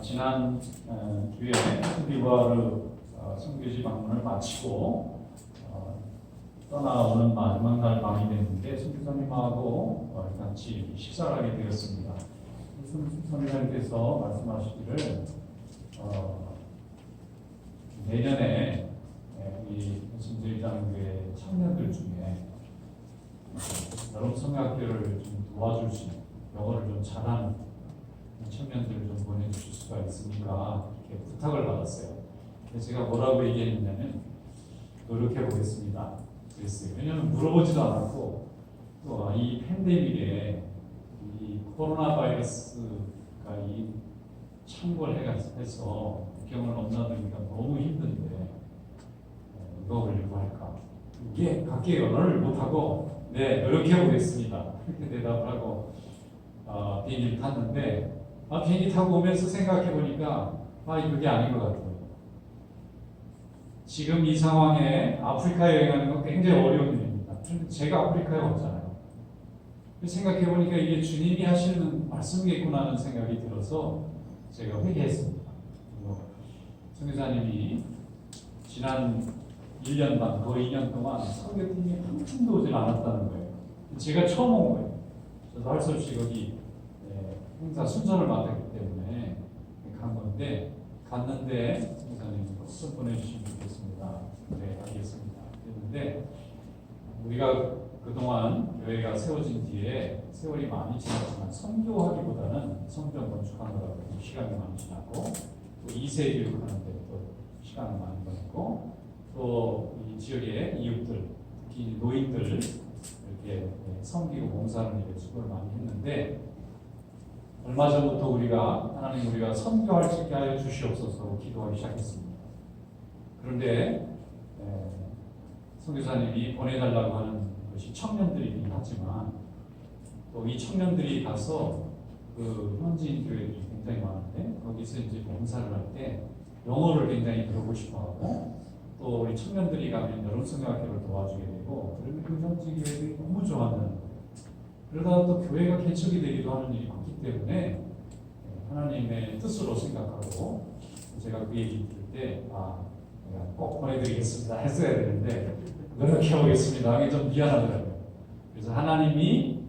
지난 주에 리바르 선교지 방문을 마치고 떠나오는 마지막 날 밤이 됐는데 선교사님하고 같이 식사를 하게 되었습니다. 선교사님께서 말씀하시기를 내년에 이 진제장교회 청년들 중에 여러분 성악교를 좀 도와줄 수 있는 영어를 좀 잘하는 청년들을 좀 보내주실 수가 있습니까? 이렇게 부탁을 받았어요. 그래서 제가 뭐라고 얘기했냐면 노력해 보겠습니다. 그랬어요. 왜냐하면 물어보지도 않았고 또 이 팬데믹에 이 코로나 바이러스가 이 창궐해서 국경을 넘나들기가 너무 힘든데 누가 오려고 할까? 이게 각기 언어를 못하고 네 노력해 보겠습니다. 이렇게 대답을 하고 비행기를 탔는데 비행기 타고 오면서 생각해 보니까 그게 아닌 것 같아요. 지금 이 상황에 아프리카 여행하는 건 굉장히 어려운 일입니다. 제가 아프리카에 왔잖아요. 생각해 보니까 이게 주님이 하시는 말씀이겠구나 하는 생각이 들어서 제가 회개했습니다. 선교사님이 지난 1년 반, 거의 2년 동안 선교팀이 한 푼도 오질 않았다는 거예요. 제가 처음 온 거예요. 저도 할 수 없이 거기 행사 순서를 맡았기 때문에 간 건데 갔는데 선교사님 좀 보내주시면 좋겠습니다. 네, 알겠습니다. 그랬는데 우리가 그동안 교회가 세워진 뒤에 세월이 많이 지났지만 선교하기보다는 성전 건축하느라고 시간이 많이 지났고 또 2세 교육하는데 또 시간을 많이 보냈고 또 이 지역의 이웃들 특히 노인들 이렇게 섬기고 봉사하는 일에 수고를 많이 했는데 얼마 전부터 하나님 우리가 선교할 수 있게 하여 주시옵소서 기도하기 시작했습니다. 그런데 선교사님이 보내달라고 하는 것이 청년들이긴 하지만 또 이 청년들이 가서 그 현지인 교회들이 굉장히 많은데 거기서 이제 봉사를 할 때 영어를 굉장히 배우고 싶어하고 또 우리 청년들이 가면 여름 성경학교를 도와주게 되고 그러면 그 현지 교회들이 너무 좋아하는 거예요. 그러다가 또 교회가 개척이 되기도 하는 일이 많기 때문에 하나님의 뜻으로 생각하고 제가 그 얘기 들을 때 내가 꼭 보내드리겠습니다 했어야 되는데 노력해 보겠습니다. 이게 좀 미안하더라고요. 그래서 하나님이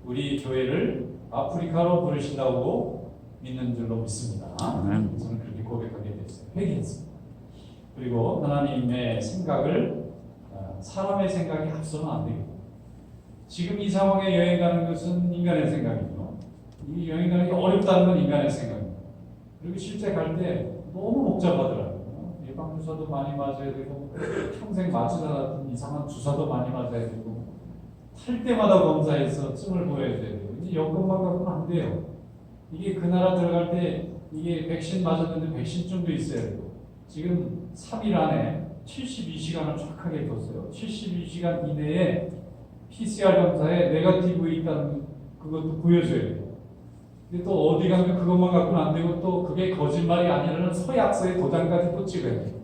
우리 교회를 아프리카로 부르신다고 믿는 줄로 믿습니다. 저는 그렇게 고백하게 됐어요. 회개했습니다. 그리고 하나님의 생각을 사람의 생각이 앞서면 안 되겠다. 지금 이 상황에 여행 가는 것은 인간의 생각이죠. 이 여행 가는 게 어렵다는 건 인간의 생각입니다. 그리고 실제 갈 때 너무 복잡하더라고요. 예방주사도 많이 맞아야 되고 평생 맞지도 않았던 이상한 주사도 많이 맞아야 되고 탈 때마다 검사해서 증을 보여야 되고 이제 여권만 갖고는 안 돼요. 이게 그 나라 들어갈 때 이게 백신 맞았는데 백신증도 있어야 되고 지금 3일 안에 72시간을 정확하게 뒀어요. 72시간 이내에 PCR 검사에 네거티브 있다는 그것도 보여줘야 돼요. 근데 또 어디 가면 그것만 갖고는 안 되고 또 그게 거짓말이 아니라는 서약서에 도장까지 또 찍어야 돼요.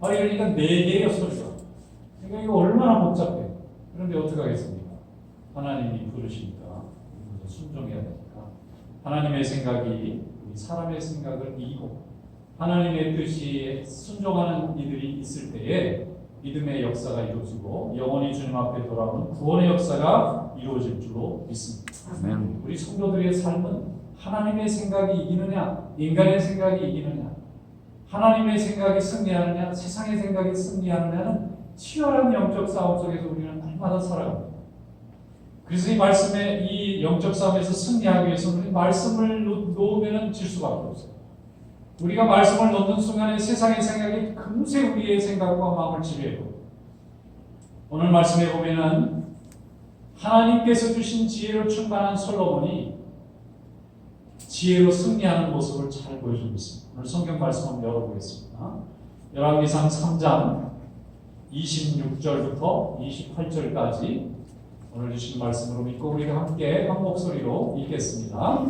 이러니까 4개의 소리가. 그러니까 이거 얼마나 복잡해. 그런데 어떻게 하겠습니까? 하나님이 부르시니까 순종해야 되니까 하나님의 생각이 우리 사람의 생각을 이기고 하나님의 뜻이 순종하는 이들이 있을 때에 믿음의 역사가 이루어지고 영원히 주님 앞에 돌아오는 구원의 역사가 이루어질 줄로 믿습니다. 아멘. 우리 성도들의 삶은 하나님의 생각이 이기느냐 인간의 생각이 이기느냐 하나님의 생각이 승리하느냐 세상의 생각이 승리하느냐는 치열한 영적 싸움 속에서 우리는 날마다 살아갑니다. 그래서 이 말씀에 이 영적 싸움에서 승리하기 위해서 우리 말씀을 놓으면 질 수밖에 없어요. 우리가 말씀을 놓는 순간에 세상의 생각이 금세 우리의 생각과 마음을 지배해요. 오늘 말씀에 보면은 하나님께서 주신 지혜로 충만한 솔로몬이 지혜로 승리하는 모습을 잘 보여주고 있습니다. 오늘 성경 말씀 한번 열어보겠습니다. 열왕기상 3장 26절부터 28절까지 오늘 주신 말씀으로 믿고 우리가 함께 한 목소리로 읽겠습니다.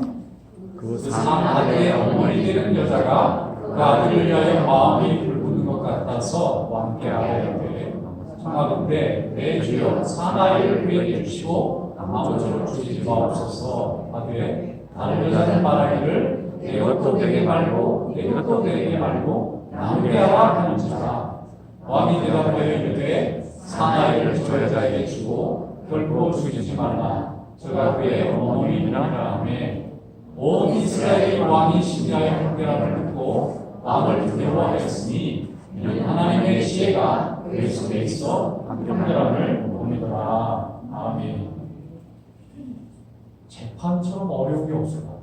그 사마리아의 어머니 되는 여자가 그 아들을 위하여 마음이 불붙는 것 같아서 왕께 아뢰되 청하건대 내 주여 사마리아를 구해 주시고 아무쪼록 주지 마옵소서 하되 다른 여자는 말하기를 내가 이것도 내게 말고 이것도 내게 말고 나누게 하라 하는지라. 왕이 대답하여 이르되 사나이를 저 여자에게 주고 결코 죽이지 말라. 저가 그의 어머니이니라 하매 온 이스라엘이 왕이 심리하여 판결함을 듣고 왕을 두려워하였으니 이는 하나님의 지혜가 그의 손에 있어 판결함을 보내더라. 아멘. 재판처럼 어려운 게 없을 것 같아요.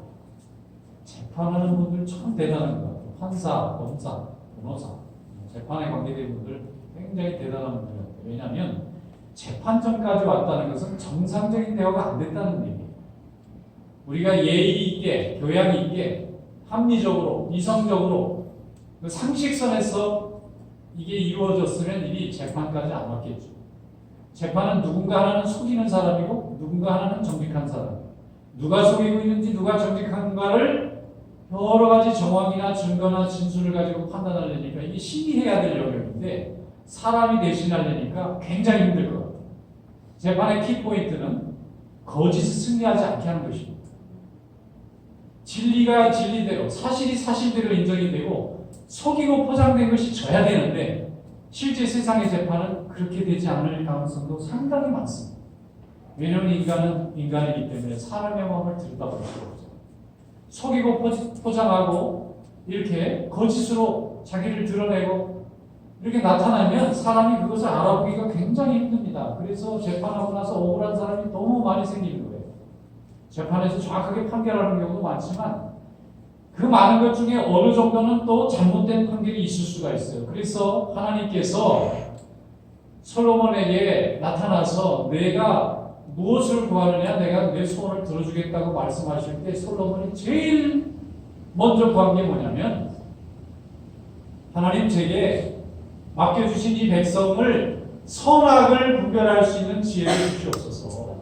재판하는 분들 참 대단한 것 같아요. 판사, 검사, 변호사, 재판에 관계된 분들 굉장히 대단한 분들 같아요. 왜냐하면 재판전까지 왔다는 것은 정상적인 대화가 안 됐다는 얘기예요. 우리가 예의 있게, 교양 있게, 합리적으로, 이성적으로, 그 상식선에서 이게 이루어졌으면 이 재판까지 안 왔겠죠. 재판은 누군가 하나는 속이는 사람이고 누군가 하나는 정직한 사람. 누가 속이고 있는지 누가 정직한가를 여러 가지 정황이나 증거나 진술을 가지고 판단하려니까 이게 심의해야 될 영역인데 사람이 대신하려니까 굉장히 힘들 것 같아요. 재판의 키포인트는 거짓을 승리하지 않게 하는 것입니다. 진리가 진리대로, 사실이 사실대로 인정이 되고 속이고 포장된 것이 져야 되는데 실제 세상의 재판은 그렇게 되지 않을 가능성도 상당히 많습니다. 왜냐하면 인간은 인간이기 때문에 사람의 마음을 들여다볼 수가 없어요. 속이고 포장하고 이렇게 거짓으로 자기를 드러내고 이렇게 나타나면 사람이 그것을 알아보기가 굉장히 힘듭니다. 그래서 재판하고 나서 억울한 사람이 너무 많이 생기는 거예요. 재판에서 정확하게 판결하는 경우도 많지만 그 많은 것 중에 어느 정도는 또 잘못된 판결이 있을 수가 있어요. 그래서 하나님께서 솔로몬에게 나타나서 내가 무엇을 구하느냐, 내가 내 소원을 들어주겠다고 말씀하실 때 솔로몬이 제일 먼저 구한 게 뭐냐면 하나님 제게 맡겨주신 이 백성을 선악을 분별할 수 있는 지혜를 주시옵소서.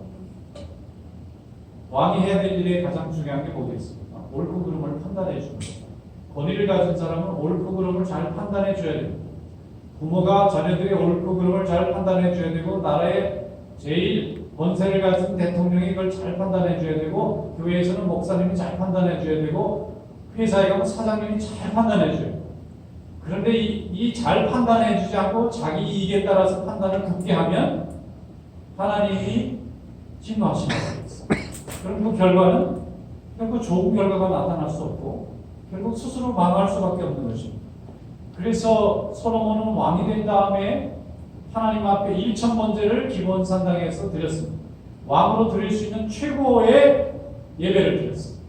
왕이 해야 될 일에 가장 중요한 게 뭐겠습니까? 옳고 그름을 판단해 주는 겁니다. 권위를 가진 사람은 옳고 그름을 잘 판단해 줘야 됩니다. 부모가 자녀들의 옳고 그름을 잘 판단해 줘야 되고 나라의 제일 권세를 가진 대통령이 이걸 잘 판단해 줘야 되고 교회에서는 목사님이 잘 판단해 줘야 되고 회사에 가면 사장님이 잘 판단해 줘야 돼요. 그런데 이 잘 판단해 주지 않고 자기 이익에 따라서 판단을 굳게 하면 하나님이 진노하신다고 했어요. 그럼 그 결과는 결국 좋은 결과가 나타날 수 없고 결국 스스로 망할 수밖에 없는 것입니다. 그래서 솔로몬은 왕이 된 다음에 하나님 앞에 1,000번제를 기본 산당에서 드렸습니다. 왕으로 드릴 수 있는 최고의 예배를 드렸습니다.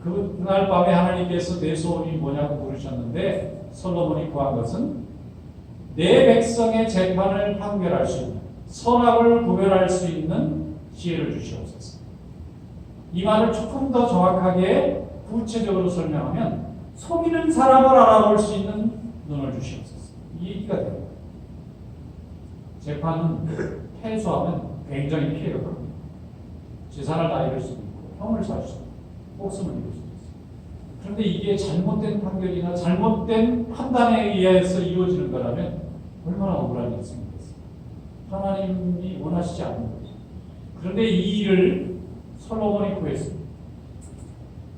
그날 밤에 하나님께서 내 소원이 뭐냐고 물으셨는데 솔로몬이 구한 것은 내 백성의 재판을 판결할 수 있는 선악을 구별할 수 있는 지혜를 주시옵소서. 이 말을 조금 더 정확하게 구체적으로 설명하면 속이는 사람을 알아볼 수 있는 눈을 주시옵소서. 이 얘기가 됩니다. 재판은 패소하면 굉장히 피해가 큽니다. 재산을 다 잃을 수도 있고 형을 살 수도 있고 목숨을 잃을 수도 있어요. 그런데 이게 잘못된 판결이나 잘못된 판단에 의해서 이루어지는 거라면 얼마나 억울한 일이 생기겠어요. 하나님이 원하시지 않는 거죠. 그런데 이 일을 솔로몬이 구했습니다.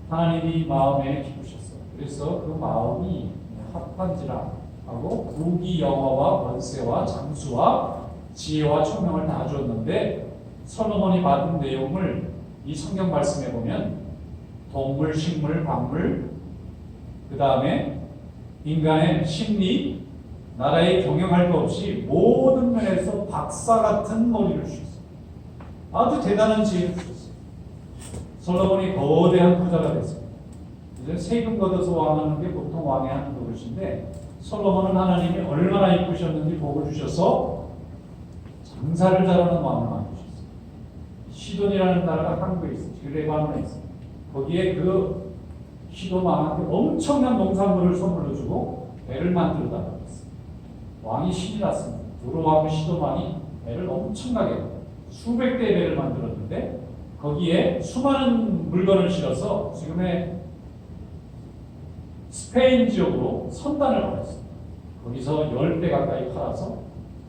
하나님이 마음에 기쁘셨어요. 그래서 그 마음이 합한지라 하고 무기 영어와 권세와 장수와 지혜와 총명을 다 주었는데 솔로몬이 받은 내용을 이 성경 말씀에 보면 동물, 식물, 광물, 그 다음에 인간의 심리, 나라의 경영할 것 없이 모든 면에서 박사 같은 머리를 주셨어요. 아주 대단한 지혜를 주셨어요. 솔로몬이 거대한 부자가 됐습니다. 이제 세금 걷어서 왕하는 게 보통 왕의 하는 노릇인데 솔로몬은 하나님이 얼마나 이쁘셨는지 복을 주셔서 장사를 잘하는 왕을 만드셨어요. 시돈이라는 나라가 한국에 있어요. 레바논에 있어요. 거기에 그 시돈 왕한테 엄청난 농산물을 선물로 주고 배를 만들어 달라고 했어요. 왕이 신이 났습니다. 두로왕 시돈 왕이 배를 엄청나게 수백 대의 배를 만들었는데 거기에 수많은 물건을 실어서 지금의 스페인 지역으로 선단을 보냈어요. 거기서 10배 가까이 팔아서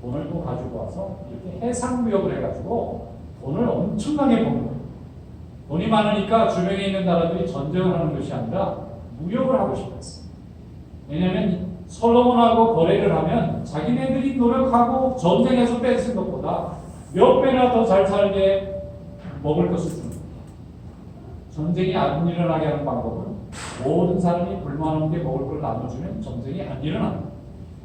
돈을 또 가지고 와서 이렇게 해상무역을 해가지고 돈을 엄청나게 버는 거예요. 돈이 많으니까 주변에 있는 나라들이 전쟁을 하는 것이 아니라 무역을 하고 싶었어요. 왜냐하면 솔로몬하고 거래를 하면 자기네들이 노력하고 전쟁에서 뺏은 것보다 몇 배나 더 잘 살게 먹을 것을 주는 거예요. 전쟁이 안 일어나게 하는 방법은 모든 사람이 불만 없게 먹을 걸 나눠주면 전쟁이 안 일어납니다.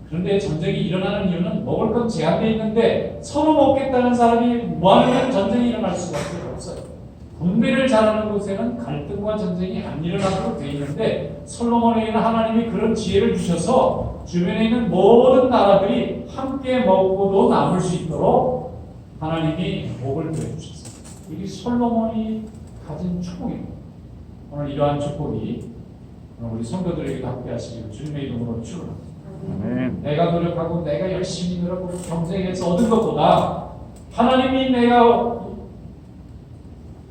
그런데 전쟁이 일어나는 이유는 먹을 건 제한되어 있는데 서로 먹겠다는 사람이 많으면 전쟁이 일어날 수밖에 없어요. 분배를 잘하는 곳에는 갈등과 전쟁이 안 일어나도록 되어 있는데 솔로몬에게는 하나님이 그런 지혜를 주셔서 주변에 있는 모든 나라들이 함께 먹고도 남을 수 있도록 하나님이 복을 부어주셨어요. 이게 솔로몬이 가진 축복입니다. 오늘 이러한 축복이 우리 성도들에게도 함께 하시기를 주님의 이름으로 축원합니다. 내가 노력하고 내가 열심히 노력하고 경쟁해서 얻은 것보다 하나님이 내가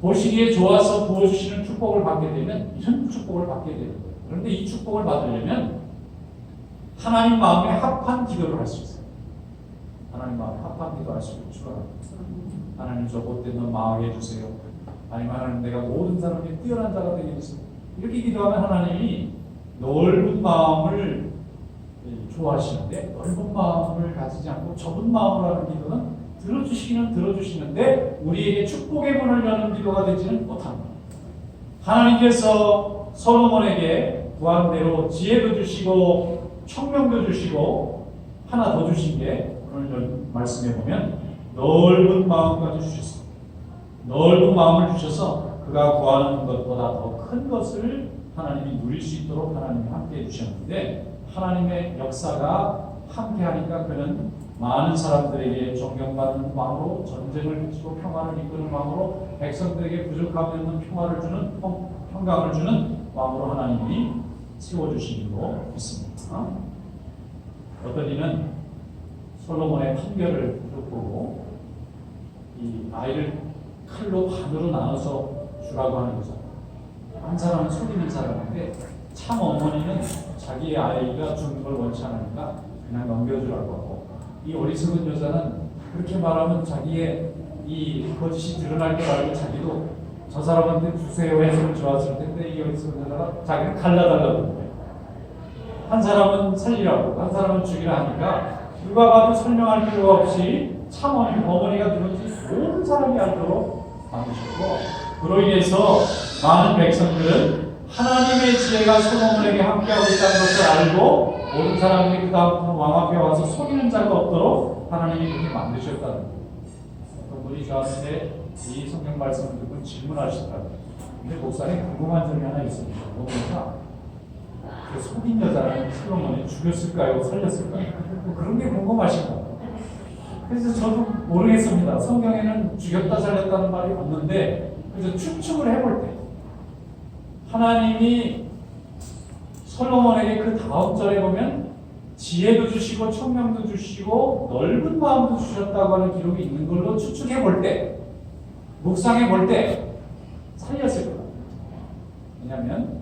보시기에 좋아서 부어주시는 축복을 받게 되면 이런 축복을 받게 되는 거예요. 그런데 이 축복을 받으려면 하나님 마음에 합한 기도를 할 수 있어요. 하나님 마음에 합한 기도할 수 있고 축원합니다. 하나님 저 못된 놈 망하게 해주세요. 아니면 하나님 내가 모든 사람이 뛰어난 자가 되게 해주세요. 이렇게 기도하면 하나님이 넓은 마음을 좋아하시는데 넓은 마음을 가지지 않고 좁은 마음을 하는 기도는 들어주시기는 들어주시는데 우리에게 축복의 문을 여는 기도가 되지는 못합니다. 하나님께서 솔로몬에게 구한 지혜도 주시고 청명도 주시고 하나 더 주신 게 오늘 말씀해 보면 넓은 마음까지 주셨습니다. 넓은 마음을 주셔서 그가 구하는 것보다 더 큰 것을 하나님이 누릴 수 있도록 하나님이 함께 해주셨는데 하나님의 역사가 함께하니까 그는 많은 사람들에게 존경받는 마음으로 전쟁을 그치고 평화를 이끄는 마음으로 백성들에게 부족함이 없는 평화를 주는 평강을 주는 마음으로 하나님이 채워주시기로 믿습니다. 어떤 이는 솔로몬의 판결을 보고 이 아이를 칼로 반으로 나눠서 주라고 하는 거죠. 한 사람은 속이는 사람인데 참 어머니는 자기의 아이가 죽는 걸 원치 않으니까 그냥 넘겨주라고 하고 이 어리석은 여자는 그렇게 말하면 자기의 이 거짓이 드러날 걸 알고 자기도 저 사람한테 주세요 했으면 좋았을 텐데 이 어리석은 여자가 자기는 갈라달라고 하는 거예요. 한 사람은 살리라고 한 사람은 죽이라 하니까 누가 봐도 설명할 필요가 없이 참 어머니가 누군지 모든 사람이 알도록 만드셨고 그로 인해서 많은 백성들은 하나님의 지혜가 솔로몬에게 함께하고 있다는 것을 알고 모든 사람들이 그 다음부터 왕 앞에 와서 속이는 자가 없도록 하나님이 그렇게 만드셨다는 거예요. 어떤 분이 저한테 이 성경 말씀을 듣고 질문하시더라고요. 근데 목사님 궁금한 점이 하나 있습니다. 뭐니까 그 속인 여자를 솔로몬이 죽였을까요? 살렸을까요? 그런 게 궁금하신가 봐요. 그래서 저도 모르겠습니다. 성경에는 죽였다 살렸다는 말이 없는데 그래서 추측을 해볼 때 하나님이 솔로몬에게 그 다음 절에 보면 지혜도 주시고 청명도 주시고 넓은 마음도 주셨다고 하는 기록이 있는 걸로 추측해 볼 때 묵상해 볼 때 살렸을 거예요. 왜냐하면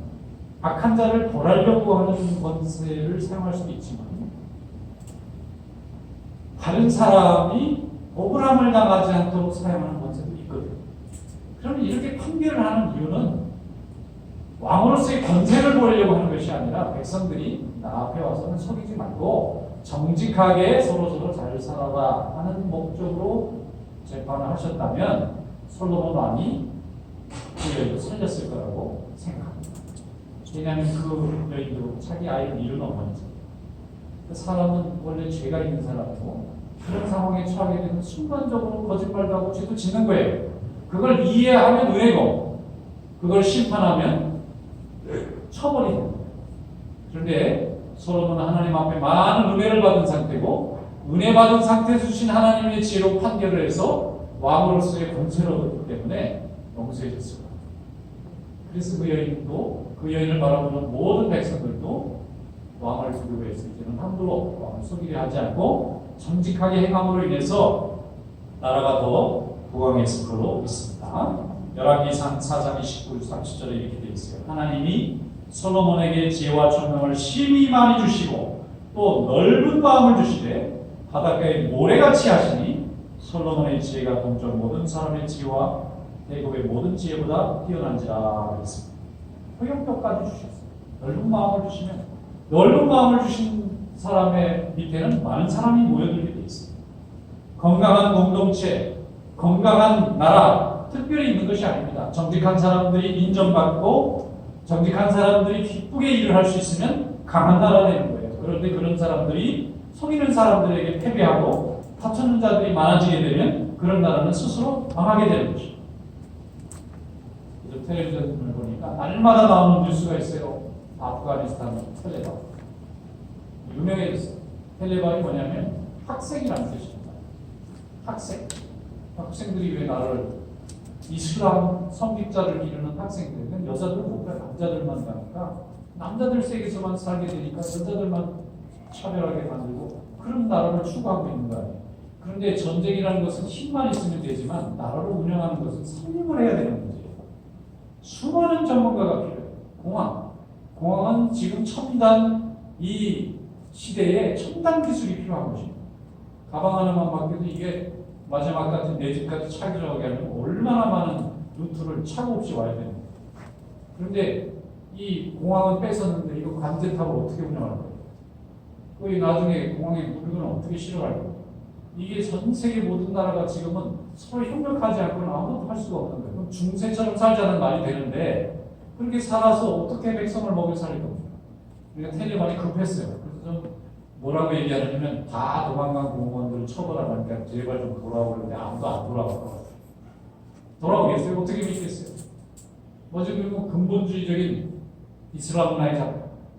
악한 자를 벌하려고 하는 권세를 사용할 수도 있지만 다른 사람이 억울함을 당하지 않도록 사용하는 권세도 있거든요. 그러면 이렇게 판결을 하는 이유는 왕으로서의 권세를 보이려고 하는 것이 아니라 백성들이 나 앞에 와서는 속이지 말고 정직하게 서로서로 잘 살아라 하는 목적으로 재판을 하셨다면 솔로몬 왕이 그 여인을 살렸을 거라고 생각합니다. 왜냐하면 그 여인도 자기 아이를 잃은 어머니죠. 사람은 원래 죄가 있는 사람이고 그런 상황에 처하게 되면 순간적으로 거짓말도 하고 죄도 짓는 거예요. 그걸 이해하면 은혜고 그걸 심판하면 처벌이 됩니다. 그런데 솔로몬은 하나님 앞에 많은 은혜를 받은 상태고 은혜 받은 상태에서 주신 하나님의 지혜로 판결을 해서 왕으로서의 권세를 얻었기 때문에 용서해줬습니다. 그래서 그 여인을 바라보는 모든 백성들도 왕을 두려워해서 이제는 함부로 왕을 속이려 하지 않고 정직하게 행함으로 인해서 나라가 더 부강했을 걸로 믿습니다. 열왕기상 4장 29, 30절에 이렇게 되어 있어요. 하나님이 솔로몬에게 지혜와 총명을 심히 많이 주시고 또 넓은 마음을 주시되 바닷가에 모래같이 하시니 솔로몬의 지혜가 동쪽 모든 사람의 지혜와 대급의 모든 지혜보다 뛰어난지라 했습니다. 허용표까지 주셨어요. 넓은 마음을 주시면 넓은 마음을 주신 사람의 밑에는 많은 사람이 모여들게 돼 있습니다. 건강한 공동체, 건강한 나라, 특별히 있는 것이 아닙니다. 정직한 사람들이 인정받고 정직한 사람들이 기쁘게 일을 할 수 있으면 강한 나라 되는 거예요. 그런데 그런 사람들이 속이는 사람들에게 패배하고 다투는 자들이 많아지게 되면 그런 나라는 스스로 망하게 되는 것입니다. 텔레비전을 보니까 날마다 나오는 뉴스가 있어요. 아프가니스탄 텔레바. 유명해졌어요. 텔레바이 뭐냐면 학생이라는 뜻입니다. 학생. 학생들이 왜 나를 이슬람 성직자를 이루는 학생들은 여자들은 못 가요. 남자들만 가니까 남자들 세계에서만 살게 되니까 여자들만 차별하게 만들고 그런 나라를 추구하고 있는 거 아니에요. 그런데 전쟁이라는 것은 힘만 있으면 되지만 나라를 운영하는 것은 살림을 해야 되는 문제예요. 수많은 전문가가 필요해요. 공항은 지금 첨단 이 시대에 첨단 기술이 필요한 것입니다. 가방 하나만 맡겨도 이게 마지막 같은 내 집까지 차 들어가게 하려면 얼마나 많은 루트를 차고 없이 와야 됩니다. 그런데 이 공항은 뺏었는데 이거 관제탑을 어떻게 운영할 거예요? 거기 나중에 공항에 물건을 어떻게 실어갈 거예요? 이게 전 세계 모든 나라가 지금은 서로 협력하지 않고는 아무것도 할 수가 없는 거예요. 중세처럼 살자는 말이 되는데 그렇게 살아서 어떻게 백성을 먹여 살릴 겁니까? 그러니까 텔레반이 급했어요. 그래서 좀 뭐라고 얘기하냐면 다 도망간 공무원들을 처벌하니까 제발 좀 돌아오는데 아무도 안 돌아오고 돌아오겠어요? 어떻게 믿겠어요? 지금 근본주의적인 이슬람 문화에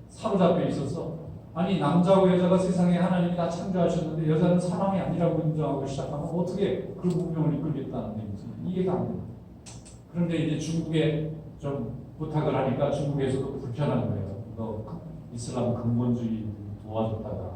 사로잡혀 있어서 아니 남자하고 여자가 세상에 하나님이 다 창조하셨는데 여자는 사람이 아니라고 인정하고 시작하면 어떻게 그 문명을 이끌겠다는 얘기지? 이해가 안 돼요. 그런데 이제 중국에 좀 부탁을 하니까 중국에서도 불편한 거예요. 너 이슬람 근본주의 도와줬다가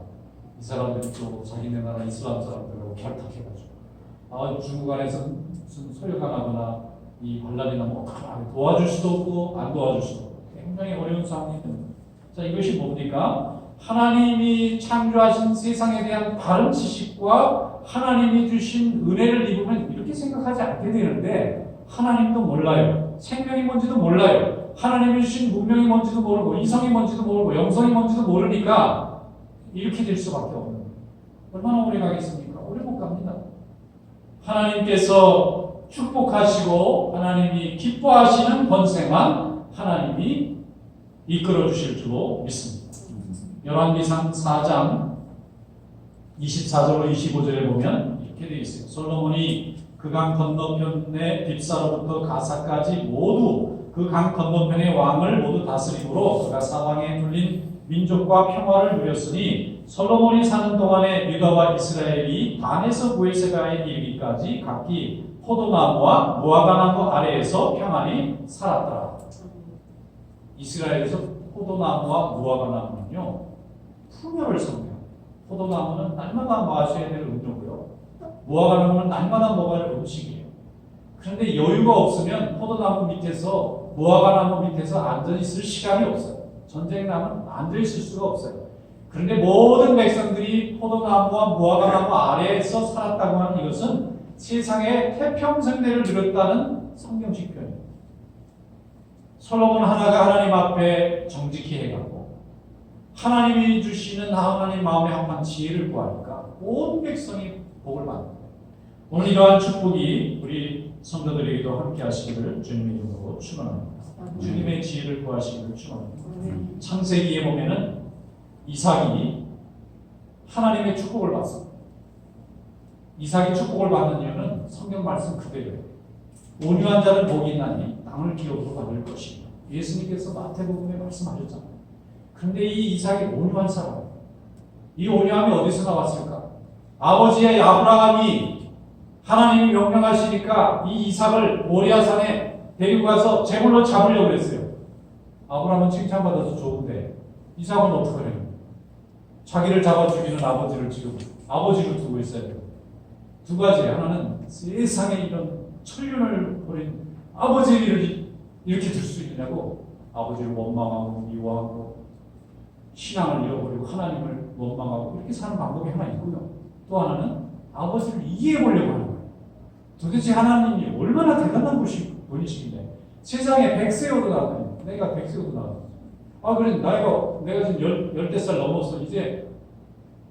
이 사람들이 또 자기네 나라 이슬람 사람들하고 결탁해가지고 중국 안에서 무슨 소요가 나거나 이 반란이 나면 어떡하나 도와줄 수도 없고 안 도와줄 수도 없고 굉장히 어려운 상황이 됩니다. 자, 이것이 뭡니까? 하나님이 창조하신 세상에 대한 바른 지식과 하나님이 주신 은혜를 입으면 이렇게 생각하지 않게 되는데 하나님도 몰라요. 생명이 뭔지도 몰라요. 하나님이 주신 문명이 뭔지도 모르고 이성이 뭔지도 모르고 영성이 뭔지도 모르니까 이렇게 될 수밖에 없는 거예요. 얼마나 오래 가겠습니까? 오래 못 갑니다. 하나님께서 축복하시고 하나님이 기뻐하시는 권세만 하나님이 이끌어 주실 줄로 믿습니다. 열왕기상 4장 24절로 25절에 보면 이렇게 되어 있어요. 솔로몬이 그 강 건너편의 딥사로부터 가사까지 모두 그 강 건너편의 왕을 모두 다스림으로 그가 사방에 둘린 민족과 평화를 누렸으니 솔로몬이 사는 동안에 유다와 이스라엘이 단에서 부엘세바에 이르기까지 각기 포도나무와 무화과나무 아래에서 평안히 살았더라. 이스라엘에서 포도나무와 무화과나무는요 풍요를 선물해요. 포도나무는 날마다 마셔야 될 음료고요. 무화과나무는 날마다 먹어야 할 음식이에요. 그런데 여유가 없으면 포도나무 밑에서 무화과나무 밑에서 앉아 있을 시간이 없어요. 전쟁 나면 앉아 있을 수가 없어요. 그런데 모든 백성들이 포도나무와 무화과나무 아래에서 살았다고 하는 이것은 세상에 태평성대를 누렸다는 성경식 표현입니다. 솔로몬 하나가 하나님 앞에 정직히 해가고 하나님이 주시는 하나님 마음에 합한 지혜를 구하니까 온 백성이 복을 받는 거예요. 오늘 이러한 축복이 우리 성도들에게도 함께 하시기를 주님의 이름으로 축원합니다. 주님의 지혜를 구하시기를 축원합니다. 창세기에 보면은 이삭이 하나님의 축복을 받습니다. 이삭이 축복을 받는 이유는 성경 말씀 그대로예요. 온유한 자는 복이 있나니 땅을 기업으로 받을 것이다. 예수님께서 마태복음에 말씀하셨잖아요. 그런데 이 이삭이 온유한 사람이에요. 이 온유함이 어디서 나왔을까? 아버지의 아브라함이 하나님이 명령하시니까 이 이삭을 모리아산에 데리고 가서 제물로 잡으려고 했어요. 아브라함은 칭찬받아서 좋은데 이삭은 어떻게 해요? 자기를 잡아 죽이는 아버지를 지금 아버지로 두고 있어야 돼요. 두 가지. 하나는 세상에 이런 천륜을 벌인 아버지를 이렇게 들 수 있느냐고 아버지를 원망하고 미워하고 신앙을 잃어버리고 하나님을 원망하고 이렇게 사는 방법이 하나 있고요. 또 하나는 아버지를 이해해 보려고 하는 거예요. 도대체 하나님이 얼마나 대단한 분이신데 세상에 백세여도 나왔더니 내가 백세여도 나왔어. 그래 내가 지금 열댓 살 넘어서 이제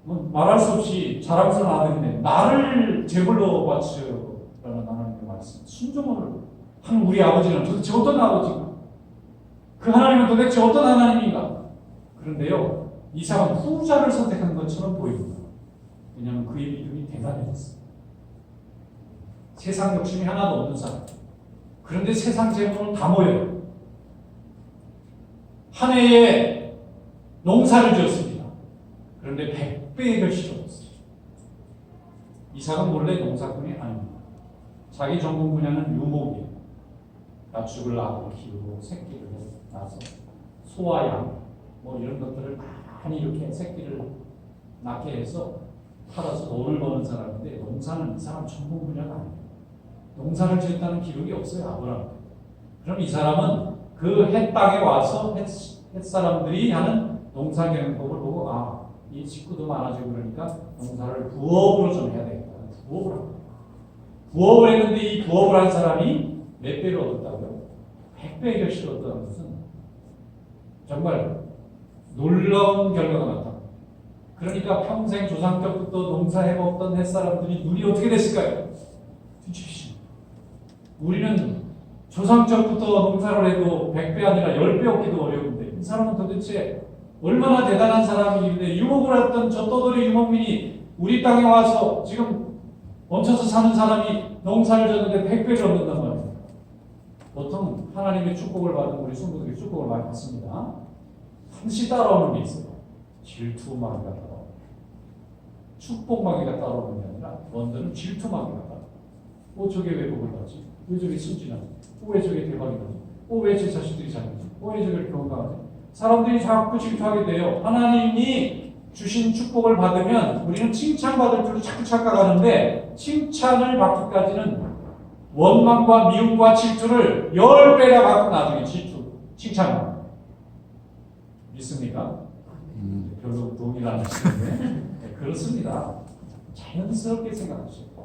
뭐 말할 수 없이 자랑스러운 아들인데 나를 제물로 바치라는 하나님의 말씀. 순종을 하는 우리 아버지는 도대체 어떤 아버지인가? 그 하나님은 도대체 어떤 하나님인가? 그런데요, 이삭은 후자를 선택한 것처럼 보입니다. 왜냐하면 그의 믿음이 대단해졌어요. 세상 욕심이 하나도 없는 사람. 그런데 세상 재물은 다 모여요. 한 해에 농사를 지었습니다. 그런데 100배의 결실이 없었어요. 이삭은 원래 농사꾼이 아닙니다. 자기 전공 분야는 유목이에요. 가축을 낳고 키우고 새끼를 낳아서 소와 양 뭐 이런 것들을 많이 이렇게 새끼를 낳게 해서 팔아서 돈을 버는 사람인데 농사는 이 사람 전공 분야가 아니에요. 농사를 지었다는 기록이 없어요, 아브라함. 그럼 이 사람은 그 햇땅에 와서 햇사람들이 하는 농사 경영법을 보고 이 식구도 많아지고 그러니까 농사를 부업으로 좀 해야 되겠다. 부업을 합니다. 부업을 했는데 이 부업을 한 사람이 몇 배를 얻었다고요? 100배의 결실을 얻었다는 것은 정말 놀라운 결과가 나타납니다. 그러니까 평생 조상 때부터 농사해먹던 햇사람들이 눈이 어떻게 됐을까요? 뒤집히십니다. 우리는 조상 때부터 농사를 해도 100배 아니라 10배 얻기도 어려운데 이 사람은 도대체 얼마나 대단한 사람이길래 유목을 했던 저 떠돌이 유목민이 우리 땅에 와서 지금 멈춰서 사는 사람이 농사를 졌는데 100배를 얻는단 말이에요. 보통 하나님의 축복을 받은 우리 성도들이 축복을 많이 받습니다. 한시 따라오는 게 있어요. 질투마귀가 따라오는 축복마귀가 따라오는 게 아니라 원들은 질투마귀가 따라오는 저게 왜 복을 받지? 왜 저게 순진하지? 왜 저게 대박이 나지? 왜 제 자식들이 잘하지? 왜 저게 이렇게 건강하지? 사람들이 자꾸 질투하게 돼요. 하나님이 주신 축복을 받으면 우리는 칭찬받을 줄로 자꾸 착각하는데 칭찬을 받기까지는 원망과 미움과 질투를 10배나 갖고 나중에 칭찬합니다. 믿습니까? 별로 동의를 안 하시는데 네, 그렇습니다. 자연스럽게 생각하시고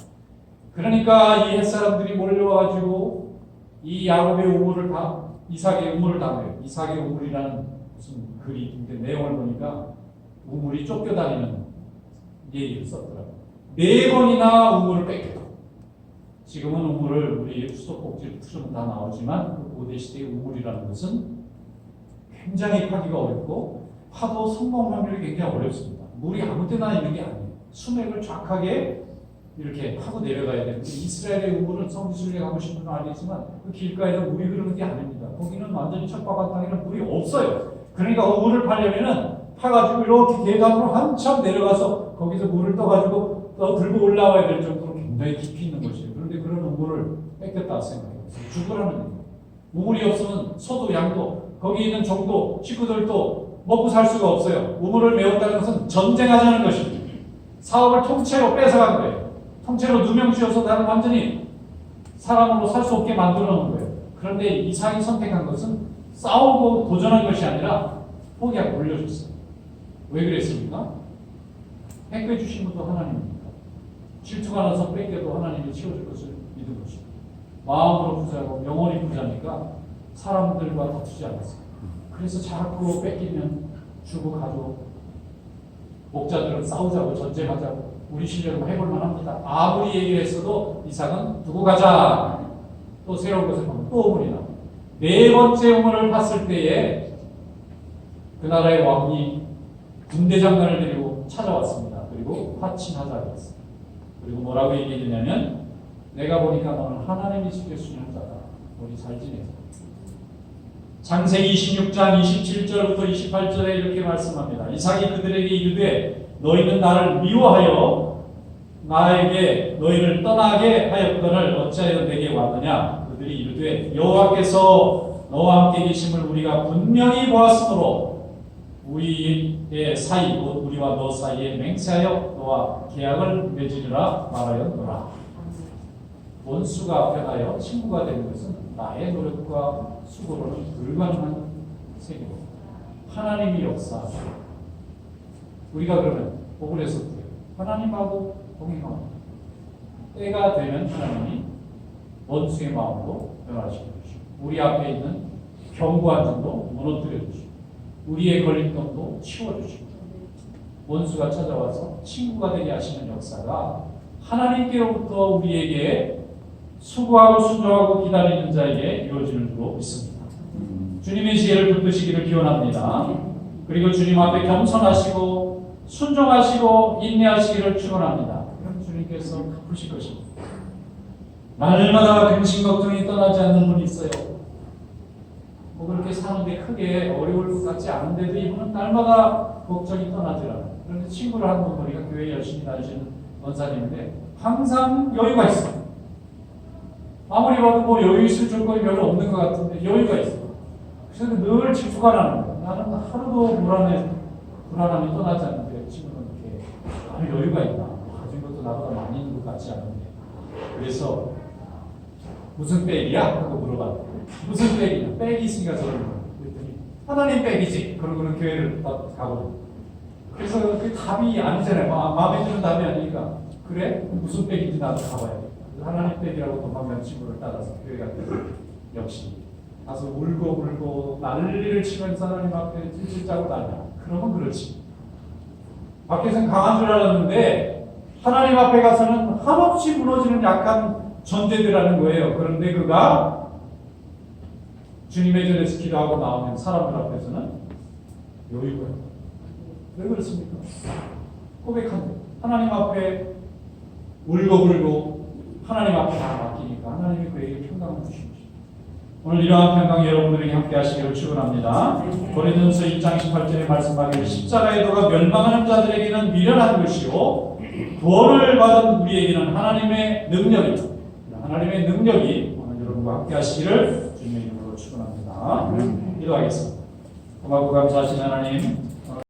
그러니까 이 햇사람들이 몰려와가지고 이 야곱의 우물을 다 이삭의 우물을 담아요. 이삭의 우물이라는 무슨 글이 내용을 보니까 우물이 쫓겨다니는 얘기를 썼더라고요. 4번이나 우물을 뺏겨요. 지금은 우물을 우리 수도꼭지를 푸시면 다 나오지만 그 고대 시대의 우물이라는 것은 굉장히 파기가 어렵고 파도 성공 확률이 굉장히 어렵습니다. 물이 아무 때나 있는 게 아니에요. 수맥을 정확하게 이렇게 파고 내려가야 되는데 이스라엘의 우물은 성지순례 가보신 분은 알겠지만 그 길가에서 물이 흐르는 게 아닙니다. 거기는 완전히 척박한 땅에는 물이 없어요. 그러니까 우물을 파려면은 파가지고 이렇게 계단으로 한참 내려가서 거기서 물을 떠가지고 들고 올라와야 될 정도로 굉장히 깊이 있는 것이에요. 그런데 그런 우물을 뺏겼다 생각해요. 죽으라는 얘기예요. 우물이 없으면 소도 양도 거기 있는 종도 식구들도 먹고 살 수가 없어요. 우물을 메웠다는 것은 전쟁하자는 것입니다. 사업을 통째로 뺏어간 거예요. 통째로 누명지어서 나를 완전히 사람으로 살 수 없게 만들어 놓은 거예요. 그런데 이삭이 선택한 것은 싸우고 도전한 것이 아니라 포기하고 올려줬어요. 왜 그랬습니까? 100배 주신 분도 하나님입니다. 질투가 나서 뺏겨도 하나님이 치워줄 것을 믿은 것입니다. 마음으로 부자고 영혼이 부자니까 사람들과 다투지 않았어요. 그래서 자꾸 뺏기면 주고 가도 목자들은 싸우자고 전쟁하자고 우리 실력으로 해볼만 합니다. 아무리 얘기를 했어도 이삭은 두고 가자. 또 새로운 것을 보면 또 우물이 나옵니다. 4번째 우물을 봤을 때에 그 나라의 왕이 군대 장관을 데리고 찾아왔습니다. 그리고 파친하자고 했습니다. 그리고 뭐라고 얘기했냐면 내가 보니까 너는 하나님이 지켜주시는 자다. 우리 잘 지내자. 창세기 26장 27절부터 28절에 이렇게 말씀합니다. 이삭이 그들에게 이르되 너희는 나를 미워하여 나에게 너희를 떠나게 하였거늘 어찌하여 내게 왔느냐. 그들이 이르되 여호와께서 너와 함께 계심을 우리가 분명히 보았으므로 우리의 사이 곧 우리와 너 사이에 맹세하여 너와 계약을 맺으리라 말하였노라. 원수가 변하여 친구가 되는 것은 나의 노력과 수고로는 불가능한 세계입니다. 하나님이 역사하시고 우리가 그러면 복을 해서 하나님하고 동행합니다. 때가 되면 하나님이 원수의 마음도 변화시켜 주시고 우리 앞에 있는 견고한 점도 무너뜨려 주시고 우리의 걸림돌도 치워 주시고 원수가 찾아와서 친구가 되게 하시는 역사가 하나님께로부터 우리에게 수고하고 순종하고 기다리는 자에게 이루어지는 줄로 믿습니다. 주님의 지혜를 붙드시기를 기원합니다. 그리고 주님 앞에 겸손하시고 순종하시고 인내하시기를 축원합니다. 그럼 주님께서 갚으실 것입니다. 날마다 근심 걱정이 떠나지 않는 분이 있어요. 뭐 그렇게 사는데 크게 어려울 것 같지 않은데도 이분은 날마다 걱정이 떠나질 않아요. 그런데 친구를 한 분 보니까 교회 열심히 다니시는 원사님인데 항상 여유가 있어요. 아무리 봐도 뭐 여유 있을 조건이 별로 없는 것 같은데 여유가 있어요. 그래서 늘 질투가 나는 거예요. 나는 하루도 불안함이 떠나지 않는데 친구는 이렇게 아주 여유가 있다. 가진 것도 나보다 많이 있는 것 같지 않은데. 그래서 무슨 백이야? 하고 물어봤는데 무슨 백이냐? 백이 있으니까 저러는 거예요. 그랬더니 하나님 백이지. 그러고는 교회를 가거든요. 그래서 그 답이 아니잖아요. 마음에 드는 답이 아니니까 그래? 무슨 백인지 나도 가봐야 돼. 하나님 백이라고 도망간 친구를 따라서 교회 갔더니 역시 가서 울고 난리를 치면서 하나님 앞에 찔찔 짜고 난리야. 그러면 그렇지. 밖에서는 강한 줄 알았는데 하나님 앞에 가서는 한없이 무너지는 약한 존재들이라는 거예요. 그런데 그가 주님의 전에서 기도하고 나오는 사람들 앞에서는 여유가 있어요. 왜 그렇습니까? 고백한대. 하나님 앞에 울고 하나님 앞에 다 맡기니까 하나님이 그에게 평강을 주십니다. 오늘 이러한 평강 여러분들에게 함께 하시기를 축원합니다. 고린도전서 2장 18절에 말씀하기를 십자가의 도가 멸망하는 자들에게는 미련한 것이요 구원을 받은 우리에게는 하나님의 능력입니다. 하나님의 능력이 오늘 여러분과 함께 하시기를 주님의 이름으로 축원합니다. 기도하겠습니다. 고맙고 감사하신 하나님,